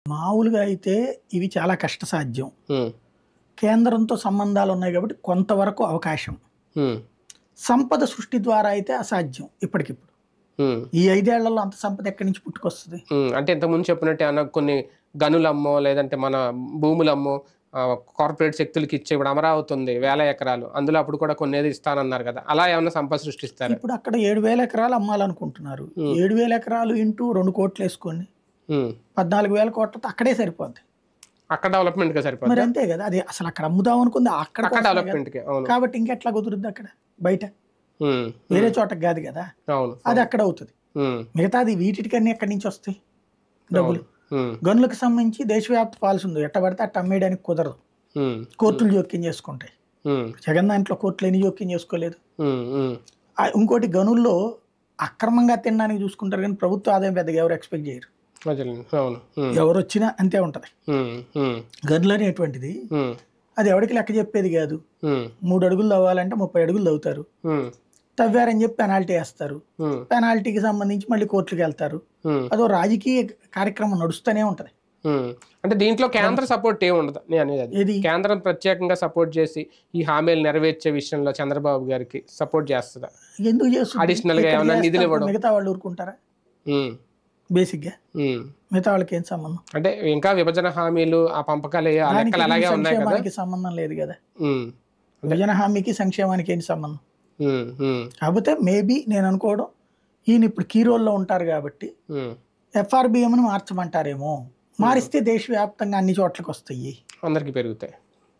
మామూలుగా అయితే ఇవి చాలా కష్టసాధ్యం. హ్మ్. కేంద్రంతో సంబంధాలు ఉన్నాయి కాబట్టి కొంతవరకు అవకాశం. హ్మ్. సంపద సృష్టి ద్వారా అయితే అసాధ్యం ఇప్పటికిప్పుడు. హ్మ్. ఈ 5 ఏళ్లలో అంత సంపద ఎక్కడి నుంచి పుట్టుకొస్తది? అంటే ఇంతకుముందు చెప్పినట్టు ఏమన్నా కొన్ని గనులమ్మో, లేదంటే మన భూములమ్మో కార్పొరేట్ శక్తులకి ఇచ్చే ఇప్పుడు అమరావతి ఉంది. వేల ఎకరాలు. అందులో అప్పుడు కూడా కొన్నేదో ఇస్తానన్నారు కదా! అలా ఏమన్నా సంపద సృష్టిస్తారా? ఇప్పుడు అక్కడ 7,000 ఎకరాలు అమ్మాలనుకుంటున్నారు. హ్మ్. 7,000 ఎకరాలు ఇంటూ 2 కోట్లు వేసుకోండి. హ్మ్. 14,000 కోట్లతో అక్కడే సరిపోద్ది. అక్కడ డెవలప్‌మెంట్‌గా మరి సరిపోద్దా? అంతే కదా! అది అసలు అక్కడ అమ్ముదాం అనుకుంది అక్కడ అక్కడ కోసమే కదా! డెవలప్‌మెంట్‌కే. అవును. కాబట్టి ఇంకెట్లా కుదురుద్ది అక్కడ బయట? హ్మ్. వేరే హ్మ్. చోటకి కాదు కదా! అవును. అది అవును. అక్కడ అవుతది. హ్మ్. మిగతాది వీటికన్నీ ఎక్కడి నుంచి వస్తాయి డబ్బులు? అవును. హ్మ్. గనులకు సంబంధించి దేశవ్యాప్త పాలసీ ఉంది. ఎట్ట పడితే అట్ట అమ్మేయడానికి కుదరదు. హ్మ్. కోర్టులు జోక్యం చేసుకుంటాయి. హ్మ్. జగన్ దాంట్లో కోర్టులు ఎన్ని జోక్యం చేసుకోలేదు. హ్మ్. హ్మ్. ఇంకోటి గనుల్లో అక్రమంగా తినడానికి చూసుకుంటారు కానీ ప్రభుత్వ ఆదాయం పెద్దగా ఎవరు ఎక్స్పెక్ట్ చేయరు. అదేలెండి. అవును. హ్మ్. ఎవరొచ్చినా అంతే ఉంటది. హ్మ్. హ్మ్. గనులు అనేటువంటిది హ్మ్. అది ఎవరికి లెక్క చెప్పేది కాదు. హ్మ్. 3 అడుగులు తవ్వాలంటే 30 అడుగులు తవ్వుతారు. హ్మ్. తవ్వారని చెప్పి పెనాల్టీ వేస్తారు. హ్మ్. పెనాల్టీకి సంబంధించి మళ్ళీ కోర్టులకు వెళ్తారు. హ్మ్. అదో రాజకీయ కార్యక్రమం నడుస్తూనే ఉంటది. హ్మ్. అంటే దీంట్లో కేంద్ర సపోర్ట్ ఏముండదు నేననేది అది. ఏది? కేంద్రం ప్రత్యేకంగా సపోర్ట్ చేసి ఈ హామీలు నెరవేర్చే విషయంలో చంద్రబాబు గారికి సపోర్ట్ చేస్తదా? ఎందుకు చేస్తుంది? అడిషనల్‌గా ఇక్కడ ఏమన్నా చేస్తే నిధులు అప్పుడు ఇవ్వడం? మిగతా వాళ్ళు ఊరుకుంటారా? హ్మ్. బేసిక్‌గా హ్మ్. మిగతా వాళ్ళకి ఏం సంబంధం? అంటే ఇంకా విభజన హామీలు, ఆ పంపకాలు ఆ దానికి లెక్కలు దీనికి అలాగే ఉన్నాయి కదా! సంక్షేమానికి సంబంధం లేదు కదా! హ్మ్. అంటే విభజన హామీకి సంక్షేమానికి ఏంటి సంబంధం? హ్మ్. హ్మ్. కాకపోతే మేబీ నేను అనుకోవడం ఈయన ఇప్పుడు కీ రోల్‌లో ఉంటారు కాబట్టి హ్మ్. ఎఫ్ఆర్‌బిఎంని మార్చమంటారేమో. హ్మ్. మారిస్తే దేశవ్యాప్తంగా అన్ని చోట్లకి వస్తాయి. అందరికి పెరుగుతాయి.